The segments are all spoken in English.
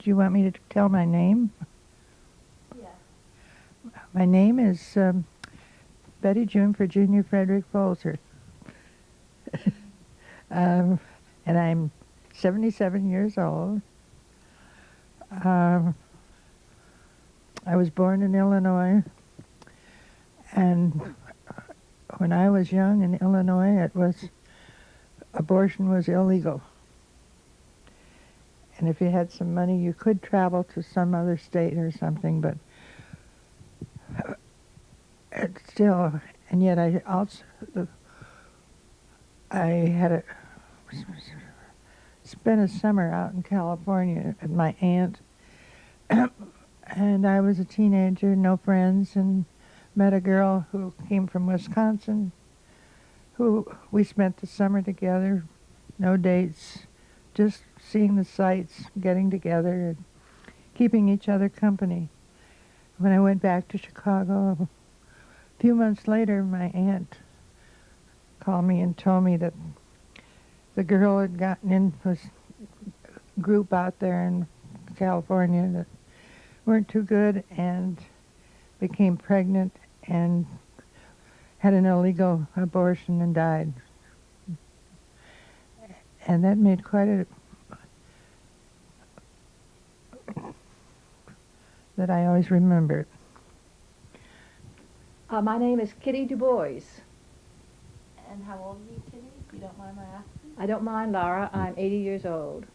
Do you want me to tell my name? Yeah. My name is Betty June Virginia Frederick Folzer. And I'm 77 years old. I was born in Illinois, and when I was young in Illinois, abortion was illegal. And if you had some money, you could travel to some other state or something, but still, and yet I had spent a summer out in California at my aunt, and I was a teenager, no friends, and met a girl who came from Wisconsin, who we spent the summer together, no dates, just seeing the sights, getting together, and keeping each other company. When I went back to Chicago, a few months later, my aunt called me and told me that the girl had gotten into this group out there in California that weren't too good and became pregnant and had an illegal abortion and died. And that made quite a... that I always remember. My name is Kitty Du Bois. And how old are you, Kitty, if you don't mind my asking? I don't mind, Laura. I'm 80 years old.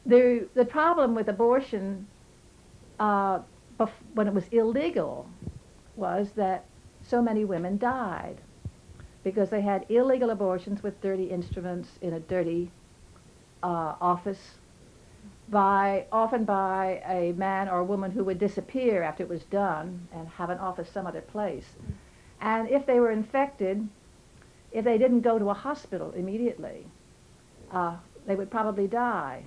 The problem with abortion when it was illegal was that so many women died because they had illegal abortions with dirty instruments in a dirty office, often by a man or a woman who would disappear after it was done and have an office some other place. And if they were infected, if they didn't go to a hospital immediately, they would probably die.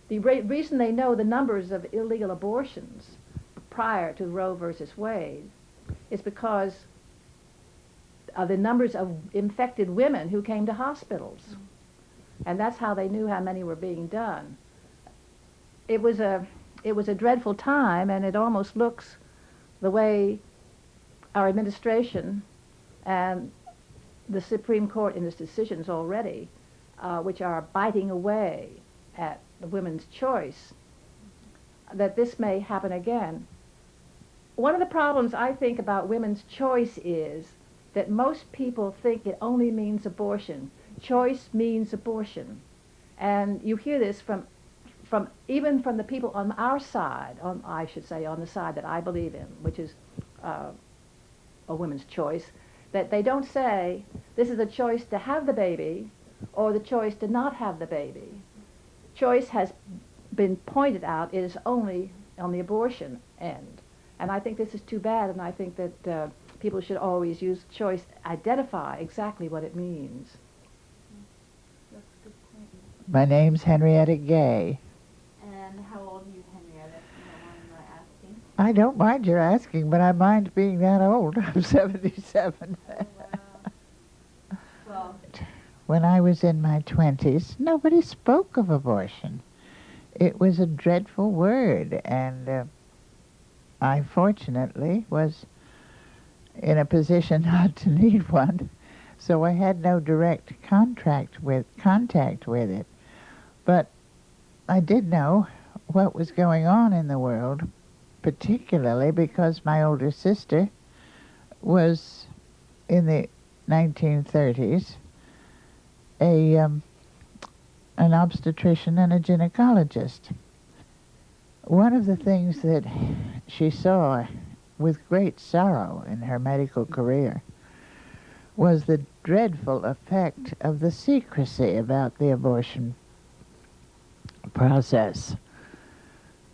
The reason they know the numbers of illegal abortions prior to Roe versus Wade is because of the numbers of infected women who came to hospitals. And that's how they knew how many were being done. It was a dreadful time, and it almost looks the way our administration and the Supreme Court in its decisions already, which are biting away at the women's choice, that this may happen again. One of the problems I think about women's choice is that most people think it only means abortion. Choice means abortion. And you hear this even from the people on our side, I should say on the side that I believe in, which is a woman's choice, that they don't say this is a choice to have the baby or the choice to not have the baby. Choice has been pointed out is only on the abortion end. And I think this is too bad, and I think that people should always use choice, identify exactly what it means. That's a good point. My name's Henrietta Gay. And how old are you, Henrietta, if you don't mind my asking? I don't mind your asking, but I mind being that old. I'm 77. Oh, wow. Well, When I was in my 20s, nobody spoke of abortion. It was a dreadful word, and I fortunately was in a position not to need one, so I had no direct contact with it. But I did know what was going on in the world, particularly because my older sister was, in the 1930s, an obstetrician and a gynecologist. One of the things that she saw with great sorrow in her medical career was the dreadful effect of the secrecy about the abortion process.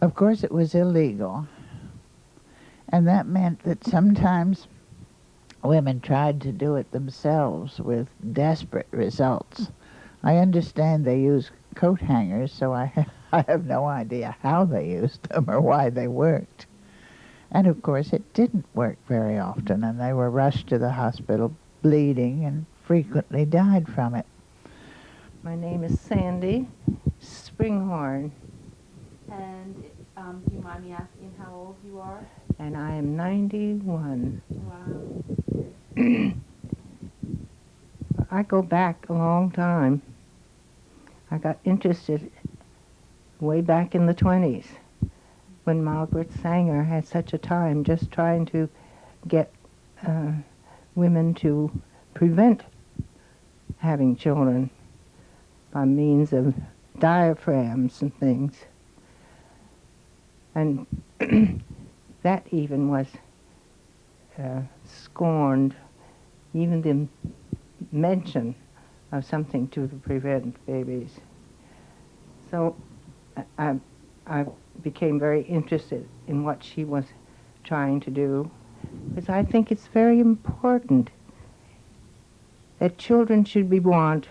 Of course, it was illegal, and that meant that sometimes women tried to do it themselves with desperate results. I understand they use coat hangers, so I have no idea how they used them or why they worked. And of course it didn't work very often, and they were rushed to the hospital bleeding and frequently died from it. My name is Sandy Springhorn, And do you mind me asking how old you are? and I am 91. Wow. I go back a long time. I got interested way back in the 20s when Margaret Sanger had such a time just trying to get women to prevent having children by means of diaphragms and things. And that even was scorned, even the mention of something to prevent babies. So I became very interested in what she was trying to do, because I think it's very important that children should be born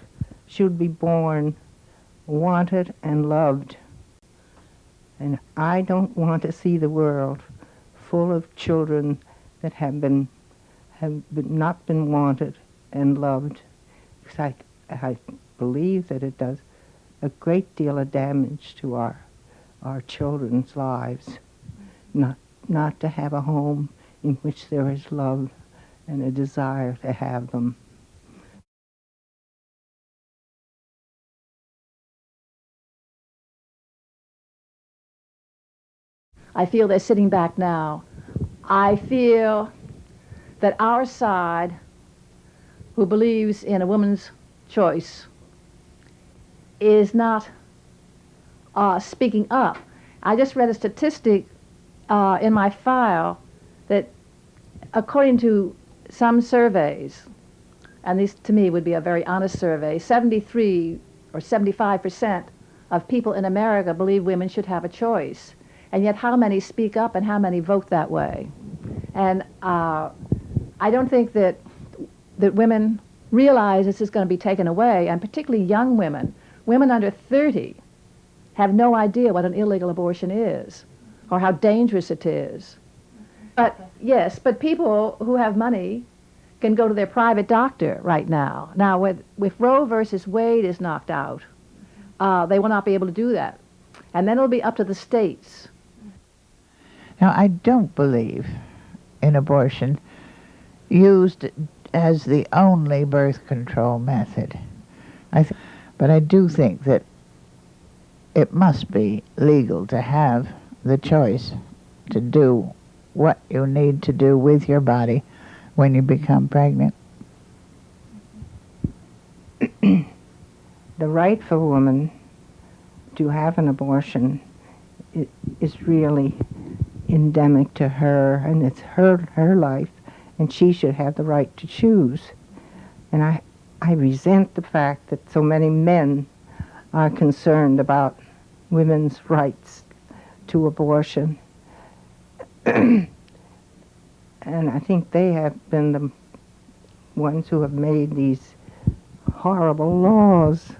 wanted and loved. And I don't want to see the world full of children that have not been wanted and loved, because I believe that it does a great deal of damage to our children's lives, not to have a home in which there is love and a desire to have them. I feel that sitting back now, I feel that our side, who believes in a woman's choice, is not speaking up. I just read a statistic in my file that according to some surveys, and these to me would be a very honest survey, 73 or 75% of people in America believe women should have a choice. And yet how many speak up and how many vote that way? And I don't think that women realize this is going to be taken away, and particularly young women. Women under 30 have no idea what an illegal abortion is or how dangerous it is. But yes, but people who have money can go to their private doctor right now. Now, with Roe versus Wade is knocked out, they will not be able to do that. And then it'll be up to the states. Now, I don't believe in abortion used as the only birth control method. But I do think that it must be legal to have the choice to do what you need to do with your body when you become pregnant. The right for a woman to have an abortion is really endemic to her, and it's her life, and she should have the right to choose. And I resent the fact that so many men are concerned about women's rights to abortion. And I think they have been the ones who have made these horrible laws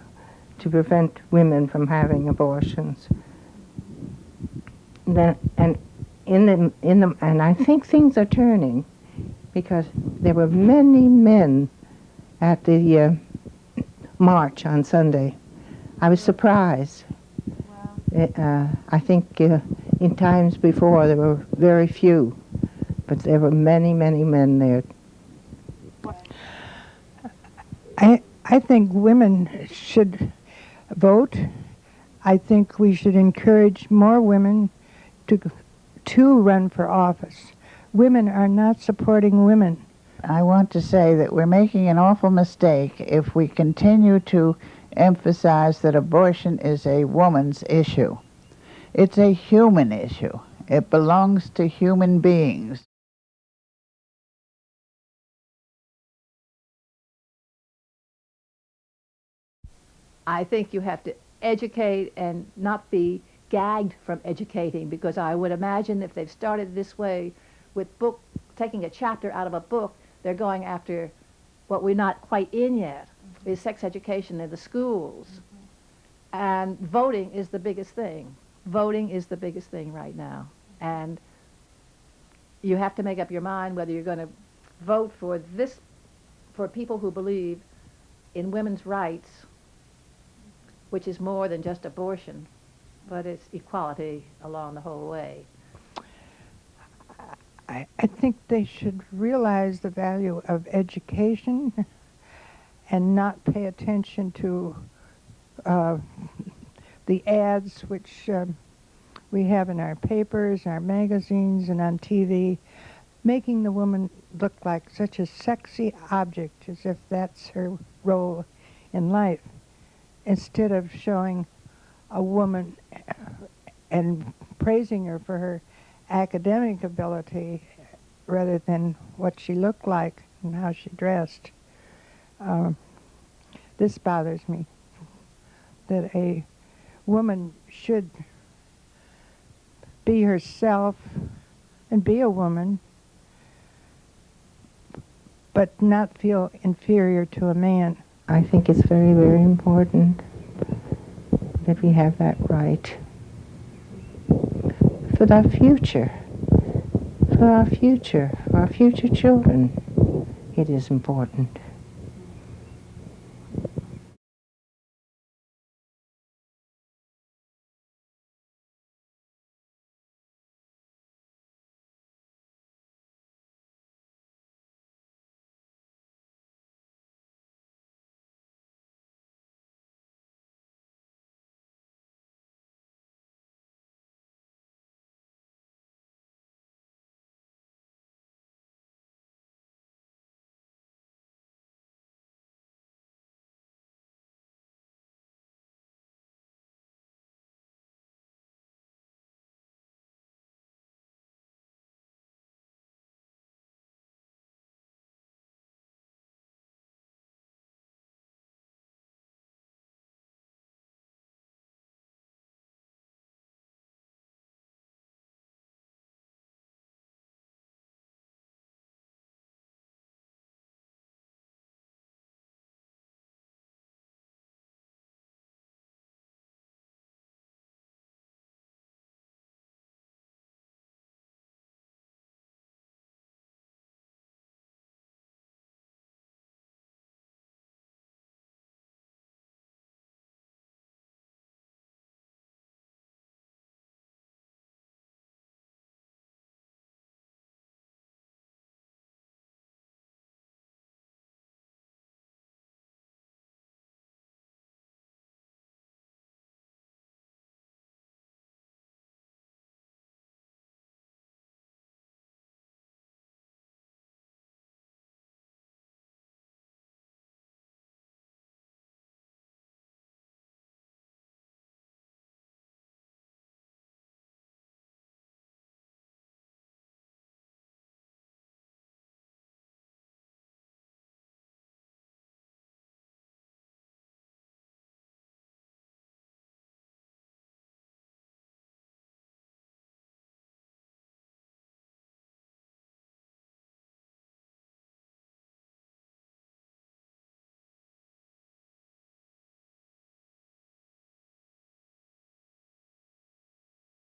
to prevent women from having abortions. And I think things are turning, because there were many men at the march on Sunday. I was surprised. Wow. I think in times before there were very few, but there were many, many men there. I think women should vote. I think we should encourage more women to run for office. Women are not supporting women. I want to say that we're making an awful mistake if we continue to emphasize that abortion is a woman's issue. It's a human issue. It belongs to human beings. I think you have to educate and not be gagged from educating, because I would imagine if they've started this way with taking a chapter out of a book, they're going after what we're not quite in yet, is sex education in the schools. And voting is the biggest thing. Voting is the biggest thing right now. And you have to make up your mind whether you're going to vote for people who believe in women's rights which is more than just abortion, but it's equality along the whole way. I think they should realize the value of education and not pay attention to the ads which we have in our papers, our magazines, and on TV, making the woman look like such a sexy object, as if that's her role in life, instead of showing a woman and praising her for her academic ability rather than what she looked like and how she dressed. This bothers me, that a woman should be herself and be a woman, but not feel inferior to a man. I think it's very, very important that we have that right for our future, for our future children. It is important.